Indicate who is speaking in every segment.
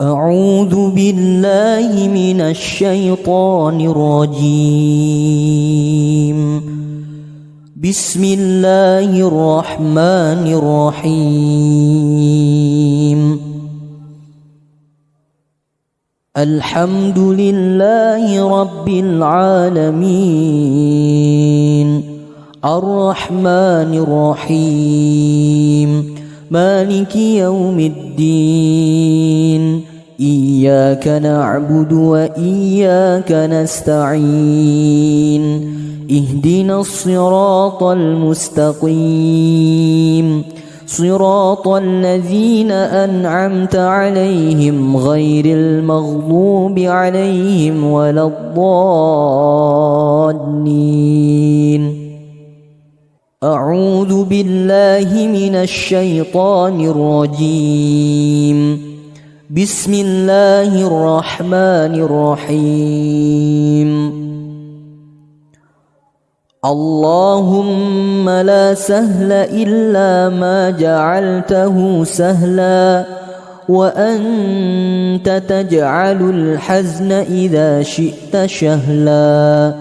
Speaker 1: أعوذ بالله من الشيطان الرجيم. بسم الله الرحمن الرحيم. الحمد لله رب العالمين الرحمن الرحيم مالك يوم الدين. إياك نعبد وإياك نستعين. اهدنا الصراط المستقيم صراط الذين أنعمت عليهم غير المغضوب عليهم ولا الضالين. أعوذ بالله من الشيطان الرجيم. بسم الله الرحمن الرحيم. اللهم لا سهل إلا ما جعلته سهلا وأنت تجعل الحزن إذا شئت شهلا.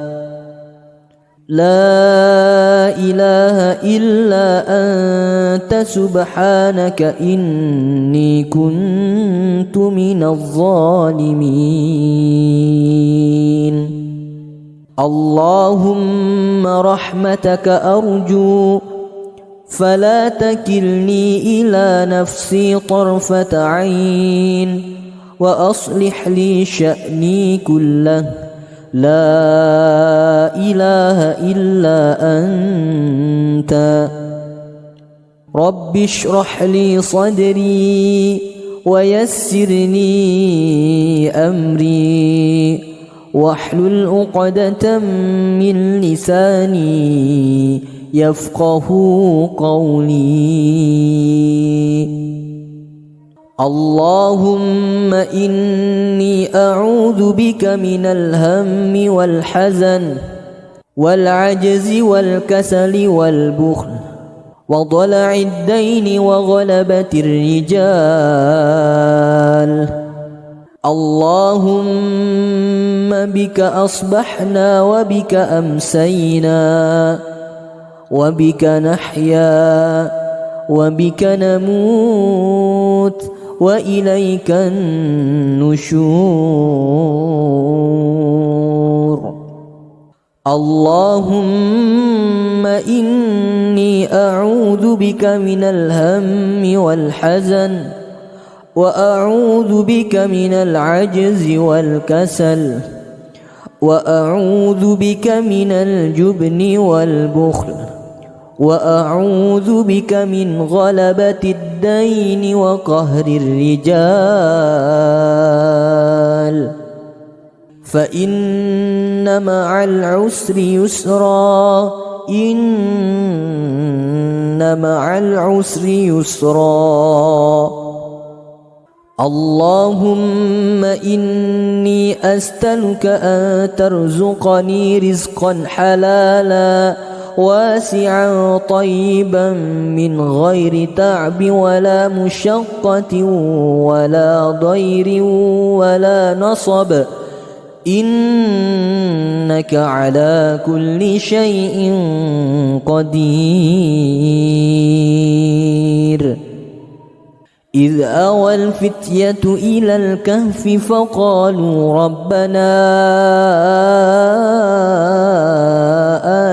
Speaker 1: لا إله إلا أنت سبحانك إني كنت من الظالمين. اللهم رحمتك أرجو فلا تكلني إلى نفسي طرفة عين وأصلح لي شأني كله. لا إله إلا أنت. رب اشرح لي صدري ويسر لي أمري واحلل عقدة من لساني يفقه قولي. اللهم إني أعوذ بك من الهم والحزن والعجز والكسل والبخل وضلع الدين وغلبة الرجال. اللهم بك أصبحنا وبك أمسينا وبك نحيا وبك نموت وإليك النشور. اللهم إني أعوذ بك من الهم والحزن وأعوذ بك من العجز والكسل وأعوذ بك من الجبن والبخل وأعوذ بك من غلبة الدين وقهر الرجال. فإن مع العسر يسرا إن مع العسر يسرا. اللهم إني أسألك أن ترزقني رزقا حلالا واسعا طيبا من غير تعب ولا مشقة ولا ضير ولا نصب إنك على كل شيء قدير. إذ أوى الفتية إلى الكهف فقالوا ربنا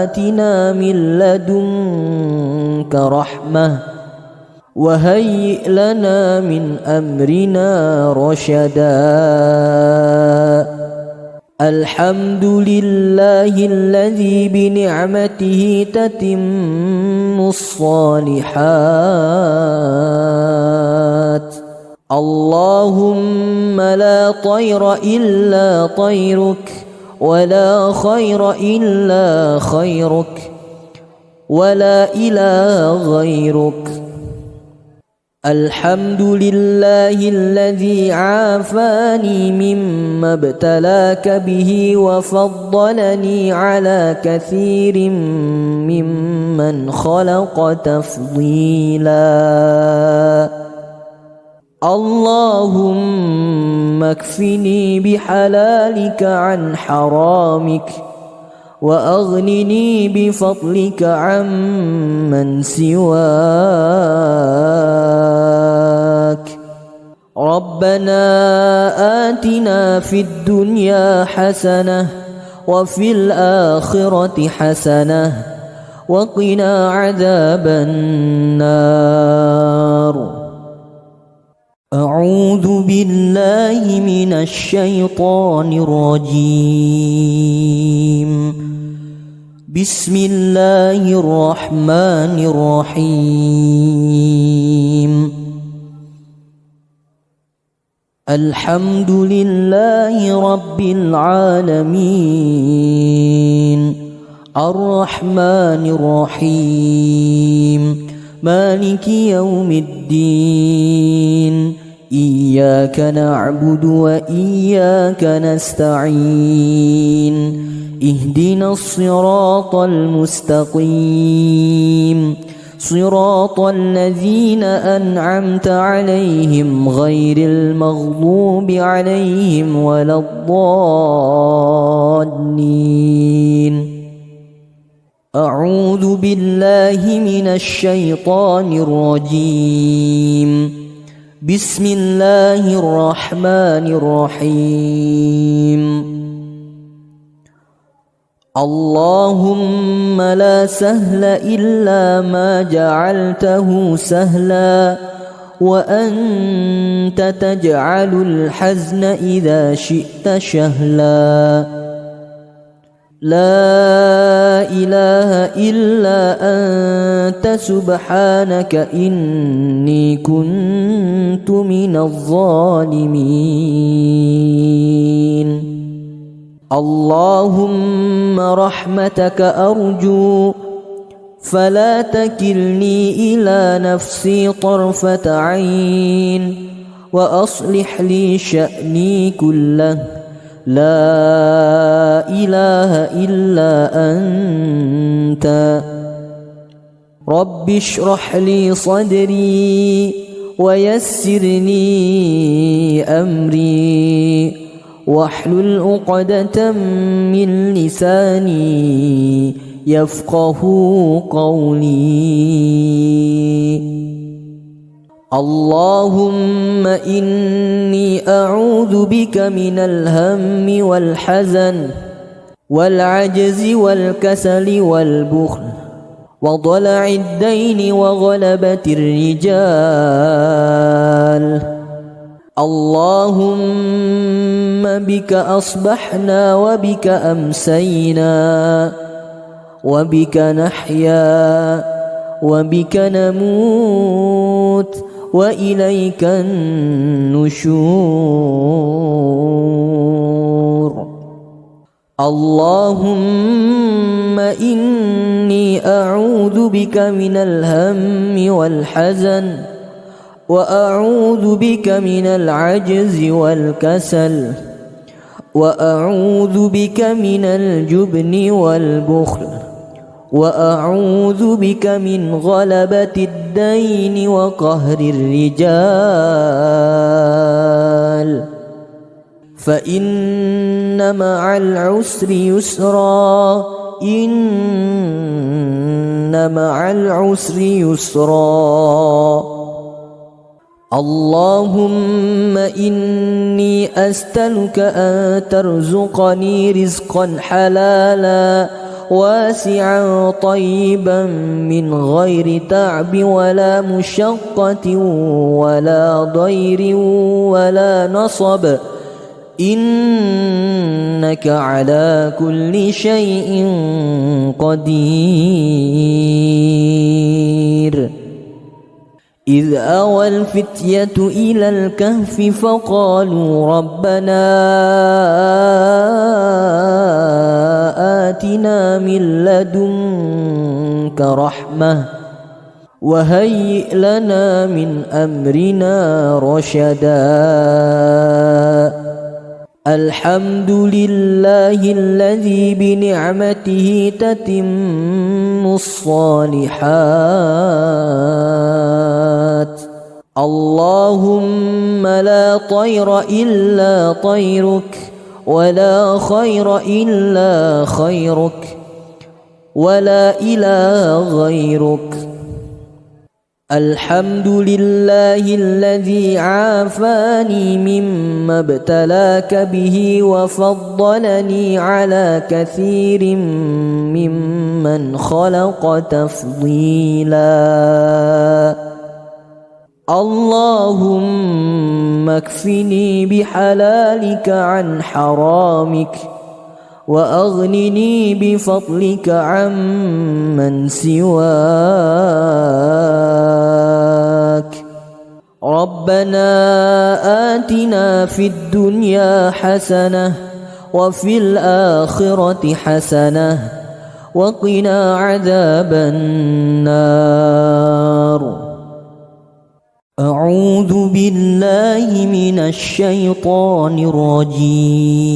Speaker 1: آتنا من لدنك رحمة وهيئ لنا من أمرنا رشدا. الحمد لله الذي بنعمته تتم الصالحات. اللهم لا طير إلا طيرك ولا خير إلا خيرك ولا إله غيرك. الحمد لله الذي عافاني مما ابتلاك به وفضلني على كثير ممن خلق تفضيلا. اللهم اكفني بحلالك عن حرامك وأغنني بفضلك عمن سواك. ربنا آتنا في الدنيا حسنة وفي الآخرة حسنة وقنا عذاب النار. أعوذ بالله من الشيطان الرجيم. بسم الله الرحمن الرحيم. الحمد لله رب العالمين الرحمن الرحيم مالك يوم الدين. إياك نعبد وإياك نستعين. اهدنا الصراط المستقيم صراط الذين أنعمت عليهم غير المغضوب عليهم ولا الضالين. أعوذ بالله من الشيطان الرجيم. بسم الله الرحمن الرحيم. اللهم لا سهل إلا ما جعلته سهلا وأنت تجعل الحزن إذا شئت شهلا. لا إله إلا أنت سبحانك إني كنت من الظالمين. اللهم رحمتك أرجو فلا تكلني إلى نفسي طرفة عين وأصلح لي شأني كله. لا إله إلا أنت. رب اشرح لي صدري ويسر لي أمري واحلل عقدة من لساني يفقه قولي. اللهم إني أعوذ بك من الهم والحزن والعجز والكسل والبخل وضلع الدين وغلبة الرجال. اللهم بك أصبحنا وبك أمسينا وبك نحيا وبك نموت وإليك النشور. اللهم إني أعوذ بك من الهم والحزن وأعوذ بك من العجز والكسل وأعوذ بك من الجبن والبخل وأعوذ بك من غلبة الدين وقهر الرجال. فإن مع العسر يسرا إن مع العسر يسرا. اللهم إني أسألك أن ترزقني رزقا حلالا واسعا طيبا من غير تعب ولا مشقة ولا ضير ولا نصب إنك على كل شيء قدير. إذ أوى الفتية إلى الكهف فقالوا ربنا آتنا من لدنك رحمة وهيئ لنا من أمرنا رشدا. الحمد لله الذي بنعمته تتم الصالحات. اللهم لا طير إلا طيرك ولا خير إلا خيرك ولا إله غيرك. الحمد لله الذي عافاني مما ابتلاك به وفضلني على كثير ممن خلق تفضيلا. اللهم اكفني بحلالك عن حرامك وأغنني بفضلك عمن سواك. ربنا آتنا في الدنيا حسنة وفي الآخرة حسنة وقنا عذاب النار. أعوذ بالله من الشيطان الرجيم.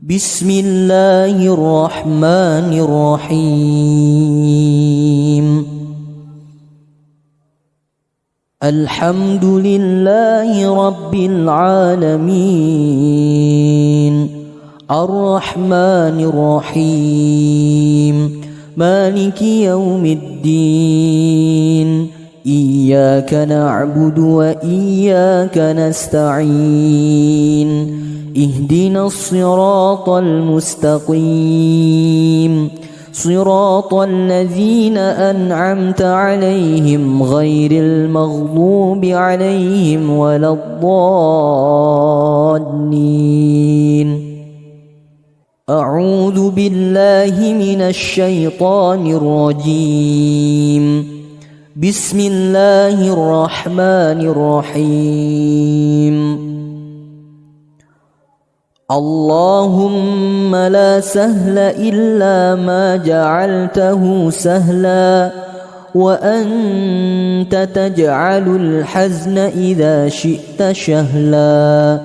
Speaker 1: بسم الله الرحمن الرحيم. الحمد لله رب العالمين الرحمن الرحيم مالك يوم الدين. إياك نعبد وإياك نستعين. اهدنا الصراط المستقيم صراط الذين أنعمت عليهم غير المغضوب عليهم ولا الضالين. أعوذ بالله من الشيطان الرجيم. بسم الله الرحمن الرحيم. اللهم لا سهل إلا ما جعلته سهلا وأنت تجعل الحزن إذا شئت شهلا.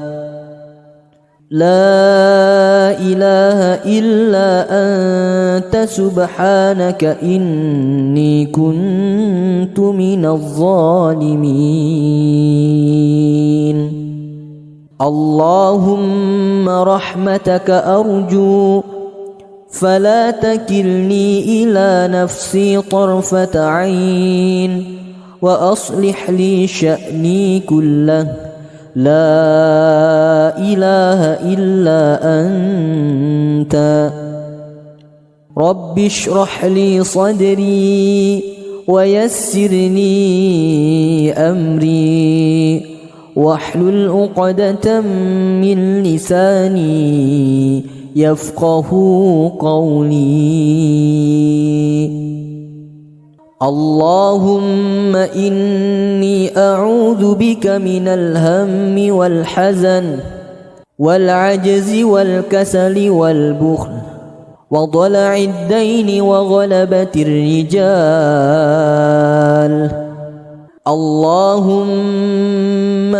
Speaker 1: لا إله إلا أنت سبحانك إني كنت من الظالمين. اللهم رحمتك أرجو فلا تكلني إلى نفسي طرفة عين وأصلح لي شأني كله. لا إله إلا أنت. رب اشرح لي صدري ويسر لي أمري واحلل عقدة من لساني يفقه قولي. اللهم إني أعوذ بك من الهم والحزن والعجز والكسل والبخل وضلع الدين وغلبة الرجال. اللهم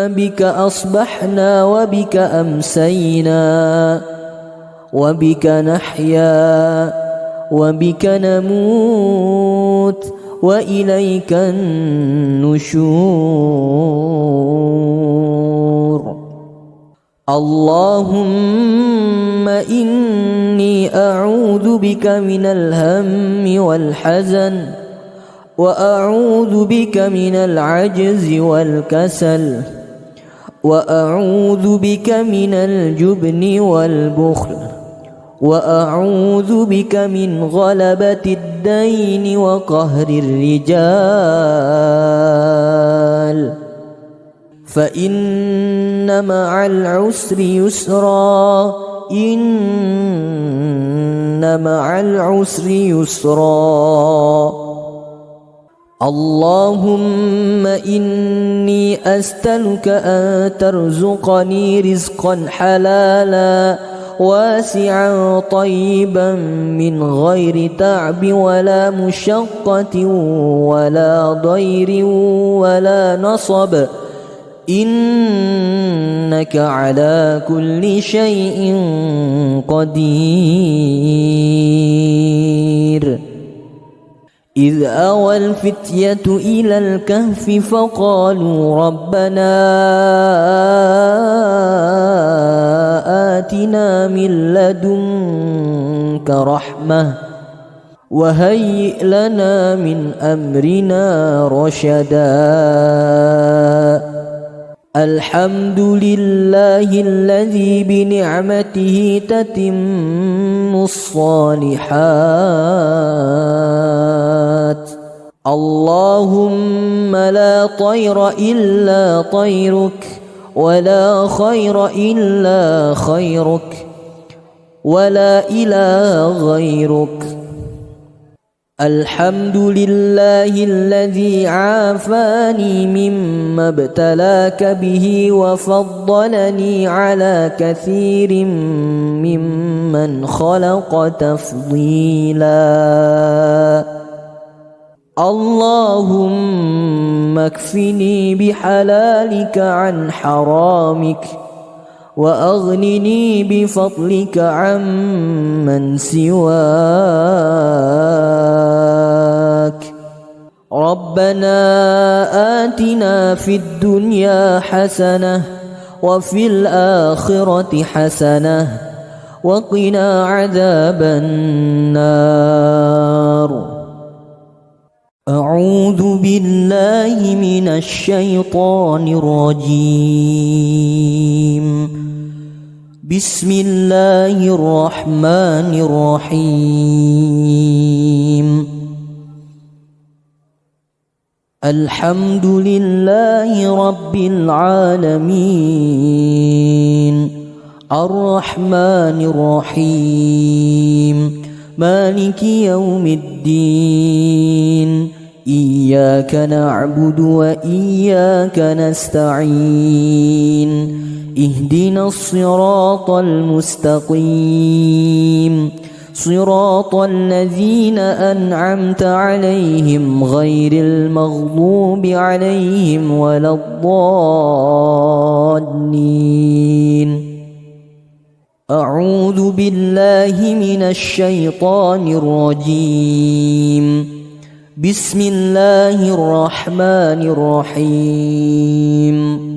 Speaker 1: بك أصبحنا وبك أمسينا وبك نحيا وبك نموت وإليك النشور. اللهم إني أعوذ بك من الهم والحزن وأعوذ بك من العجز والكسل وأعوذ بك من الجبن والبخل وأعوذ بك من غلبة الدين وقهر الرجال. فإن مع العسر يسرا إن مع العسر يسرا. اللهم إني أسألك أن ترزقني رزقا حلالا واسعا طيبا من غير تعب ولا مشقة ولا ضير ولا نصب إنك على كل شيء قدير. إذ أوى الفتية إلى الكهف فقالوا ربنا آتنا من لدنك رحمة وهيئ لنا من أمرنا رشدا الحمد لله الذي بنعمته تتم الصالحات اللهم لا طير إلا طيرك ولا خير إلا خيرك ولا إله غيرك الحمد لله الذي عافاني مما ابتلاك به وفضلني على كثير ممن خلق تفضيلا اللهم اكفني بحلالك عن حرامك وأغنني بفضلك عمن سواك ربنا آتنا في الدنيا حسنة وفي الآخرة حسنة وقنا عذاب النار أعوذ بالله من الشيطان الرجيم بسم الله الرحمن الرحيم الحمد لله رب العالمين الرحمن الرحيم مالك يوم الدين إياك نعبد وإياك نستعين اهدنا الصراط المستقيم صراط الذين أنعمت عليهم غير المغضوب عليهم ولا الضالين أعوذ بالله من الشيطان الرجيم بسم الله الرحمن الرحيم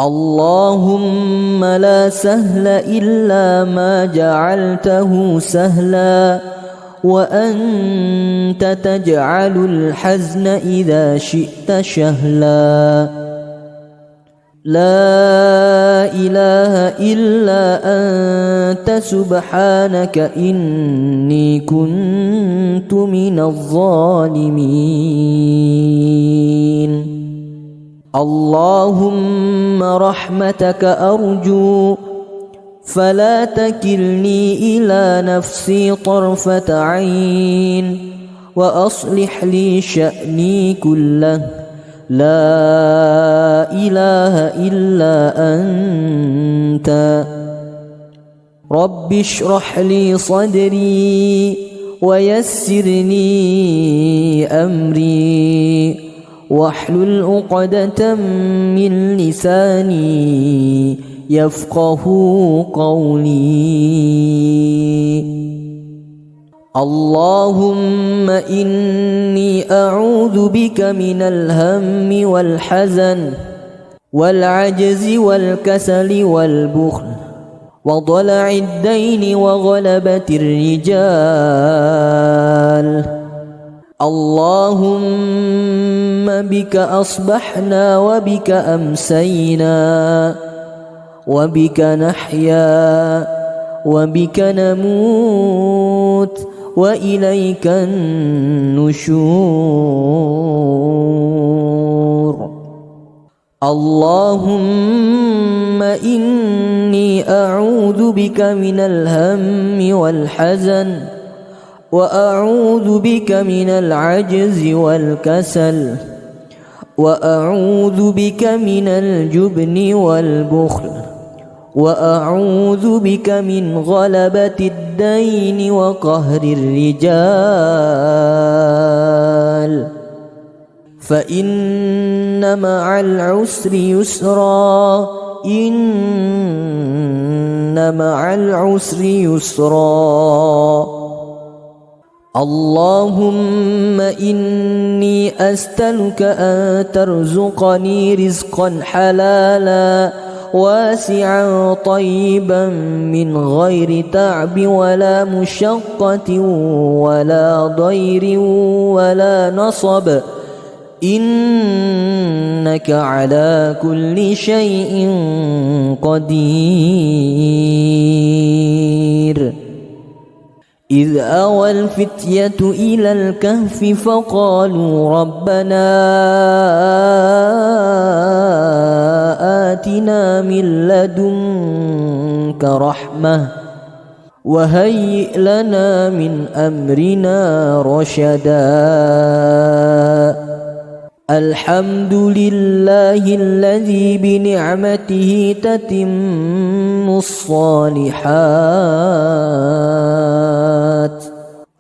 Speaker 1: اللهم لا سهل إلا ما جعلته سهلا وأنت تجعل الحزن إذا شئت شهلا لا إله إلا أنت سبحانك إني كنت من الظالمين اللهم رحمتك أرجو فلا تكلني إلى نفسي طرفة عين وأصلح لي شأني كله لا إله إلا أنت رب اشرح لي صدري ويسر لي أمري واحلل عقدة من لساني يفقه قولي اللهم إني أعوذ بك من الهم والحزن والعجز والكسل والبخل وضلع الدين وغلبة الرجال اللهم بك أصبحنا وبك أمسينا وبك نحيا وبك نموت وإليك النشور اللهم إني أعوذ بك من الهم والحزن وأعوذ بك من العجز والكسل وأعوذ بك من الجبن والبخل وأعوذ بك من غلبة الدين وقهر الرجال فإن مع العسر يسرا إن مع العسر يسرا اللهم إني أسألك أن ترزقني رزقا حلالا واسعا طيبا من غير تعب ولا مشقة ولا ضير ولا نصب، إنك على كل شيء قدير. إذ أوى الفتية إلى الكهف فقالوا ربنا آتنا من لدنك رحمة وهيئ لنا من أمرنا رشدا. الحمد لله الذي بنعمته تتم الصالحات.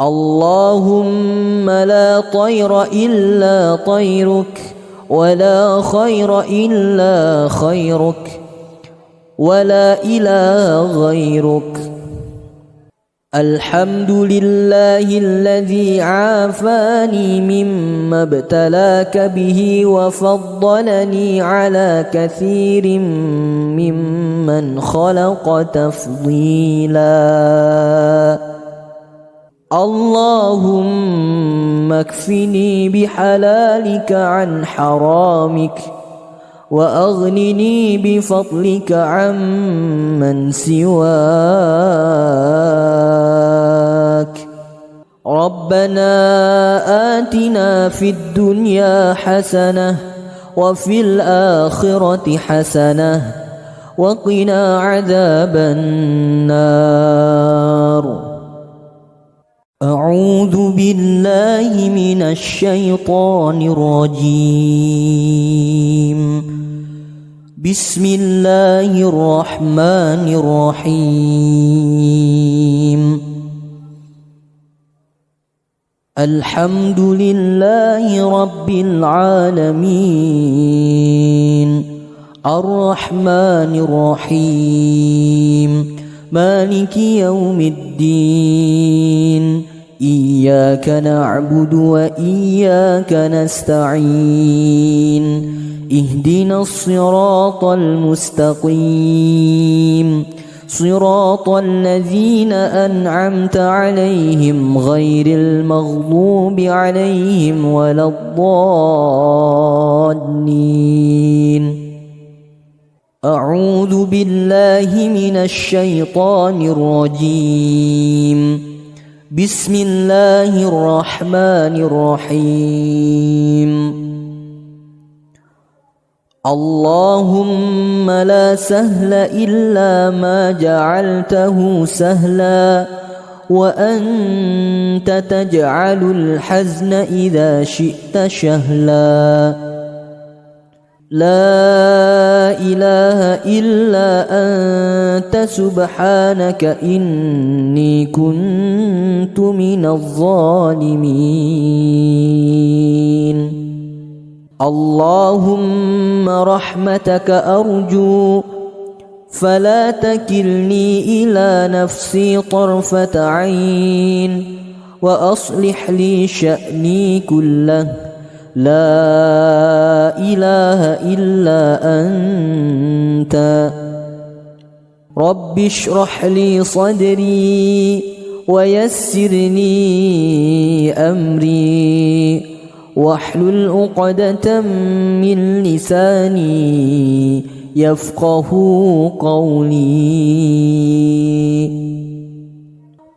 Speaker 1: اللهم لا طير إلا طيرك ولا خير إلا خيرك ولا إله غيرك. الحمد لله الذي عافاني مما ابتلاك به وفضلني على كثير ممن خلق تفضيلا. اللهم اكفني بحلالك عن حرامك وأغنني بفضلك عمن سواك. ربنا آتنا في الدنيا حسنة وفي الآخرة حسنة وقنا عذاب النار. أعوذ بالله من الشيطان الرجيم. بسم الله الرحمن الرحيم. الحمد لله رب العالمين الرحمن الرحيم مالك يوم الدين. إياك نعبد وإياك نستعين. اهدنا الصراط المستقيم صراط الذين أنعمت عليهم غير المغضوب عليهم ولا الضالين. أعوذ بالله من الشيطان الرجيم. بسم الله الرحمن الرحيم. اللهم لا سهل إلا ما جعلته سهلا وأنت تجعل الحزن إذا شئت شهلا. لا إله إلا أنت سبحانك إني كنت من الظالمين. اللهم رحمتك أرجو فلا تكلني إلى نفسي طرفة عين وأصلح لي شأني كله. لا إله إلا أنت. رب اشرح لي صدري ويسر لي أمري واحلل عقدة من لساني يفقه قولي.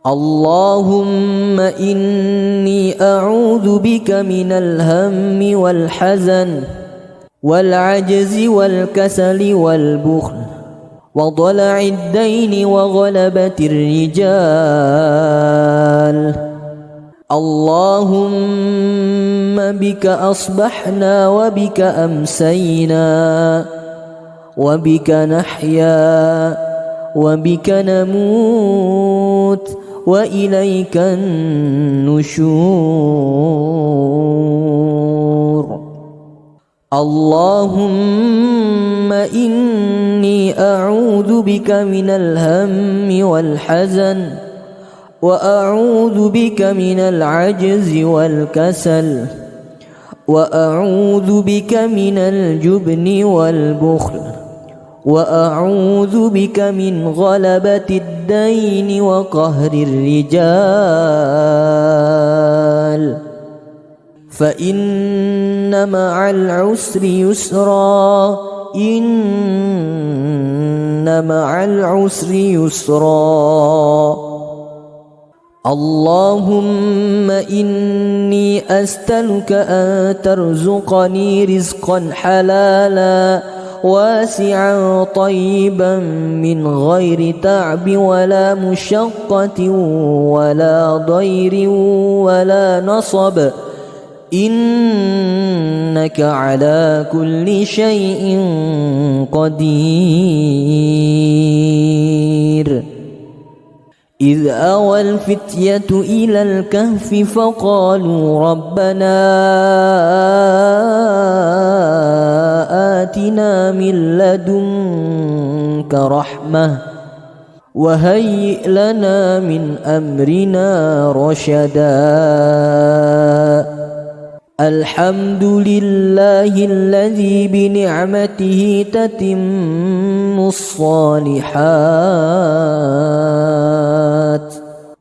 Speaker 1: اللهم إني أعوذ بك من الهم والحزن والعجز والكسل والبخل وضلع الدين وغلبة الرجال. اللهم بك أصبحنا وبك أمسينا وبك نحيا وبك نموت وإليك النشور. اللهم إني أعوذ بك من الهم والحزن وأعوذ بك من العجز والكسل وأعوذ بك من الجبن والبخل وأعوذ بك من غلبة الدين وقهر الرجال فإن مع العسر يسرا إن مع العسر يسرا اللهم إني أسألك أن ترزقني رزقا حلالا واسعا طيبا من غير تعب ولا مشقة ولا ضير ولا نصب إنك على كل شيء قدير. إذ أوى الفتية إلى الكهف فقالوا ربنا آتنا من لدنك رحمة وهيئ لنا من أمرنا رشدا. الحمد لله الذي بنعمته تتم الصالحات.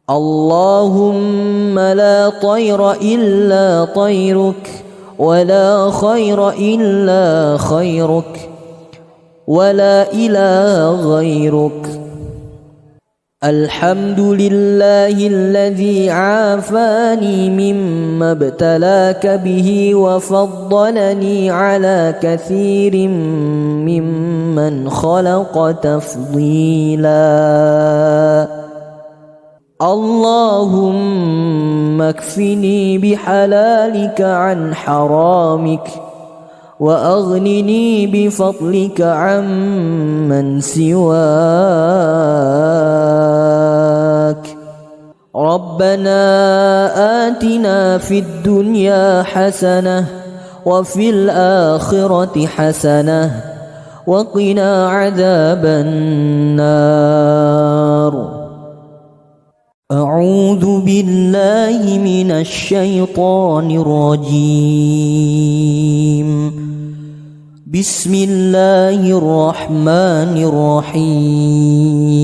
Speaker 1: اللهم لا طير إلا طيرك ولا خير إلا خيرك ولا إله غيرك. الحمد لله الذي عافاني مما ابتلاك به وفضلني على كثير ممن خلق تفضيلا. اللهم اكفني بحلالك عن حرامك وأغنني بفضلك عمن سواك. ربنا آتنا في الدنيا حسنة وفي الآخرة حسنة وقنا عذاب النار. أعوذ بالله من الشيطان الرجيم. بسم الله الرحمن الرحيم.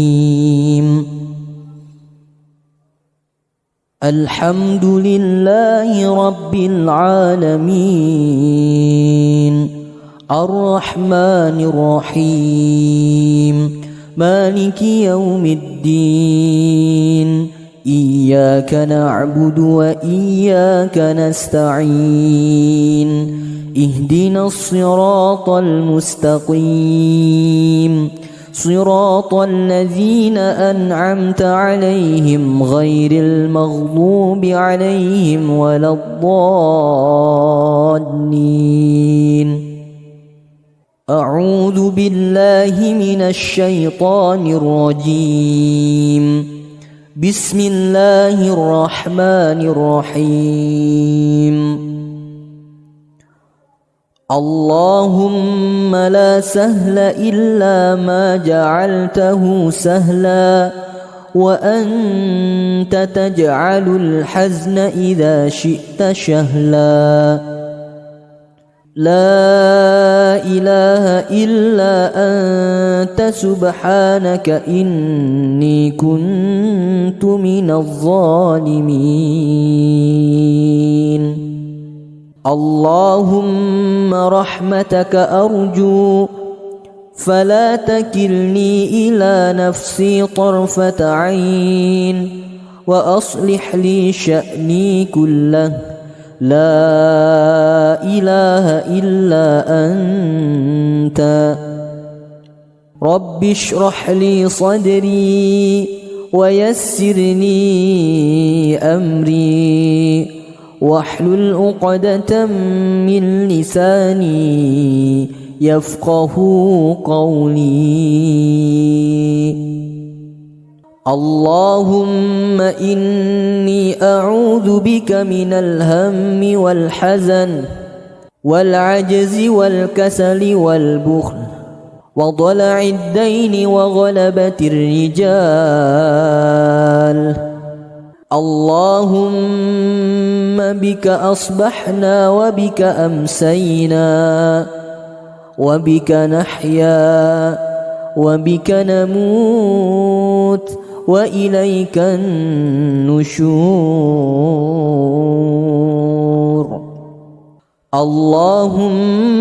Speaker 1: الحمد لله رب العالمين الرحمن الرحيم مالك يوم الدين. إياك نعبد وإياك نستعين. اهدنا الصراط المستقيم صراط الذين أنعمت عليهم غير المغضوب عليهم ولا الضالين. أعوذ بالله من الشيطان الرجيم. بسم الله الرحمن الرحيم. اللهم لا سهل إلا ما جعلته سهلا وأنت تجعل الحزن إذا شئت شهلا. لا إله إلا أنت سبحانك إني كنت من الظالمين. اللهم رحمتك أرجو فلا تكلني إلى نفسي طرفة عين وأصلح لي شأني كله. لا إله إلا أنت. رب اشرح لي صدري ويسر لي أمري واحلل عقدة من لساني يفقه قولي. اللهم إني أعوذ بك من الهم والحزن والعجز والكسل والبخل وضلع الدين وغلبة الرجال. اللهم بك أصبحنا وبك أمسينا وبك نحيا وبك نموت وإليك النشور. اللهم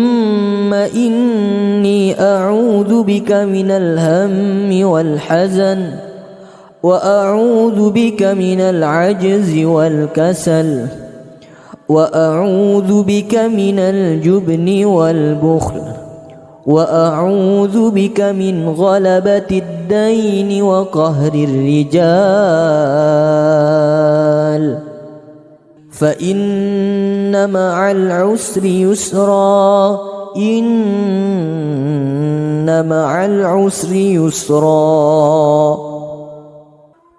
Speaker 1: إني أعوذ بك من الهم والحزن وأعوذ بك من العجز والكسل وأعوذ بك من الجبن والبخل وأعوذ بك من غلبة الدين وقهر الرجال فإن مع العسر يسرا إن مع العسر يسرا.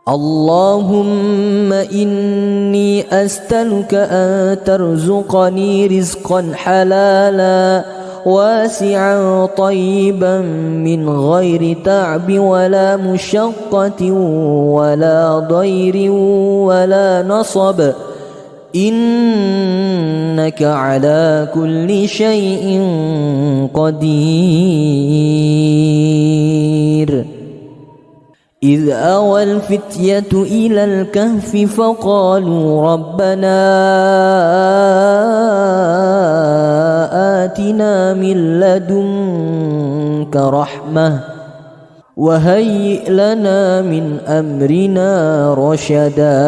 Speaker 1: اللهم إني أسألك أن ترزقني رزقا حلالا واسعا طيبا من غير تعب ولا مشقة ولا ضير ولا نصب إنك على كل شيء قدير. إذ أوى الفتية إلى الكهف فقالوا ربنا آتنا من لدنك رحمة وهيئ لنا من أمرنا رشدا.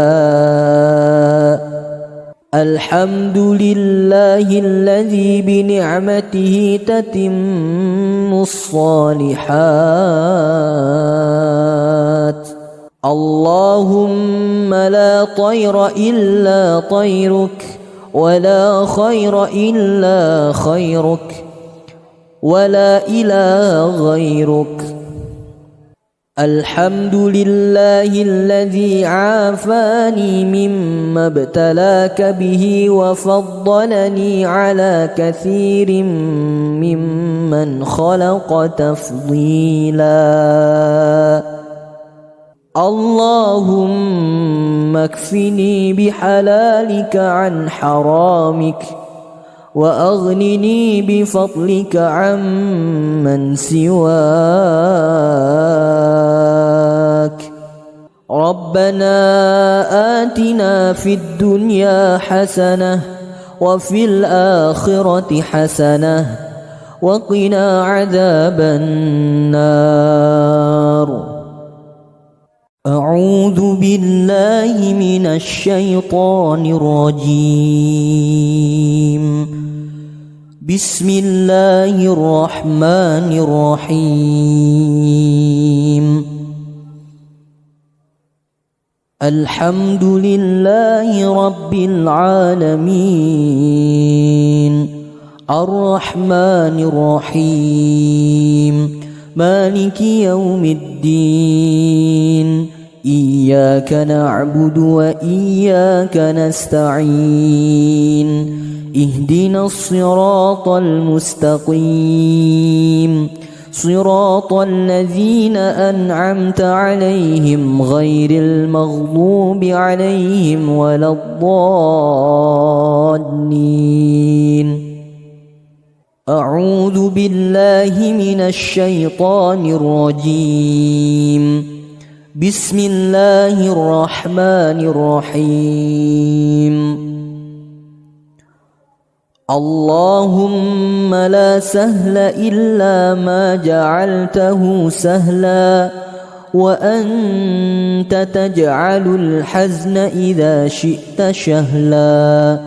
Speaker 1: الحمد لله الذي بنعمته تتم الصالحات. اللهم لا طير إلا طيرك ولا خير إلا خيرك ولا إله غيرك. الحمد لله الذي عافاني مما ابتلاك به وفضلني على كثير ممن خلق تفضيلا. اللهم اكفني بحلالك عن حرامك وأغنني بفضلك عمن سواك. ربنا آتنا في الدنيا حسنة وفي الآخرة حسنة وقنا عذاب النار. أعوذ بالله من الشيطان الرجيم. بسم الله الرحمن الرحيم. الحمد لله رب العالمين الرحمن الرحيم مالك يوم الدين. إياك نعبد وإياك نستعين. اهدنا الصراط المستقيم صراط الذين أنعمت عليهم غير المغضوب عليهم ولا الضالين. أعوذ بالله من الشيطان الرجيم. بسم الله الرحمن الرحيم. اللهم لا سهل إلا ما جعلته سهلا وأنت تجعل الحزن إذا شئت شهلا.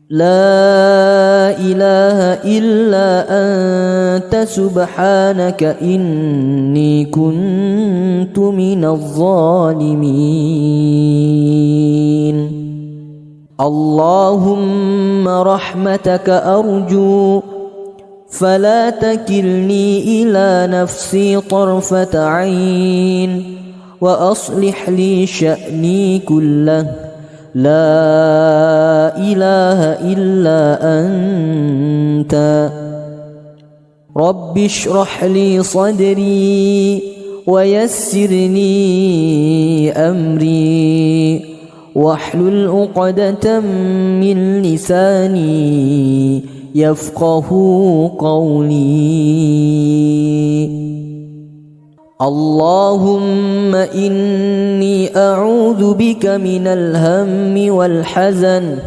Speaker 1: لا إله إلا أنت سبحانك إني كنت من الظالمين. اللهم رحمتك أرجو فلا تكلني إلى نفسي طرفة عين وأصلح لي شأني كله. لا إله إلا أنت. رب اشرح لي صدري ويسر لي أمري واحلل عقدة من لساني يفقه قولي. اللهم إني أعوذ بك من الهم والحزن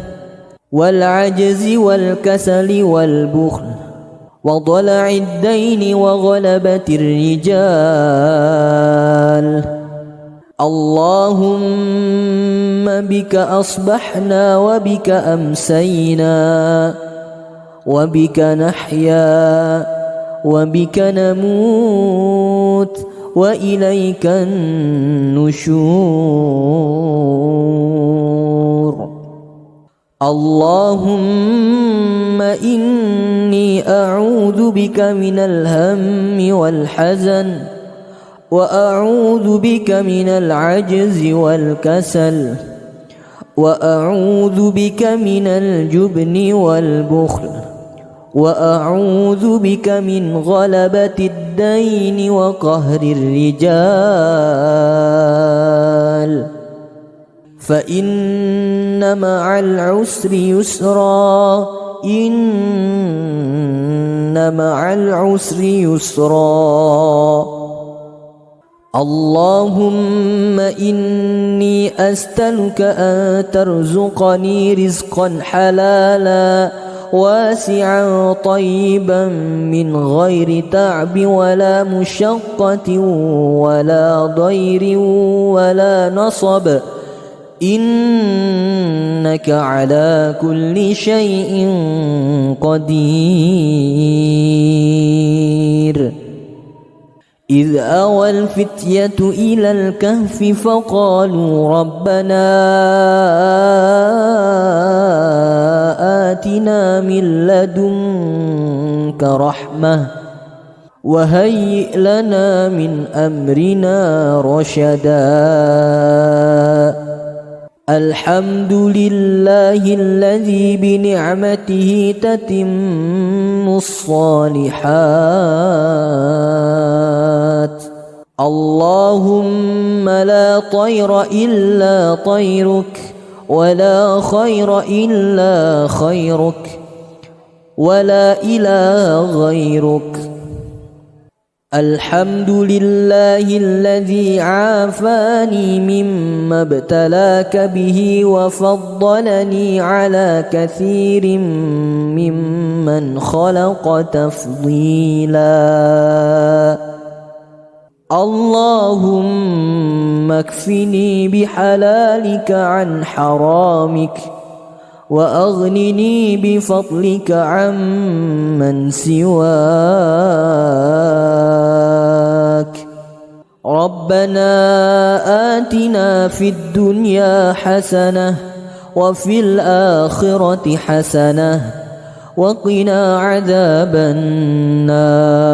Speaker 1: والعجز والكسل والبخل وضلع الدين وغلبة الرجال. اللهم بك أصبحنا وبك أمسينا وبك نحيا وبك نموت وإليك النشور. اللهم إني أعوذ بك من الهم والحزن وأعوذ بك من العجز والكسل وأعوذ بك من الجبن والبخل وأعوذ بك من غلبة الدين وقهر الرجال. فإن مع العسر يسرا إن مع العسر يسرا. اللهم إني أسألك أن ترزقني رزقا حلالا واسعا طيبا من غير تعب ولا مشقة ولا ضير ولا نصب، إنك على كل شيء قدير. إذ أوى الفتية إلى الكهف فقالوا ربنا آتنا من لدنك رحمة وهيئ لنا من أمرنا رشدا. الحمد لله الذي بنعمته تتم الصالحات. اللهم لا طير إلا طيرك ولا خير إلا خيرك ولا إله غيرك. الحمد لله الذي عافاني مما ابتلاك به وفضلني على كثير ممن خلق تفضيلا. اللهم اكفني بحلالك عن حرامك وأغنني بفضلك عمن سواك. ربنا آتنا في الدنيا حسنة وفي الآخرة حسنة وقنا عذاب النار.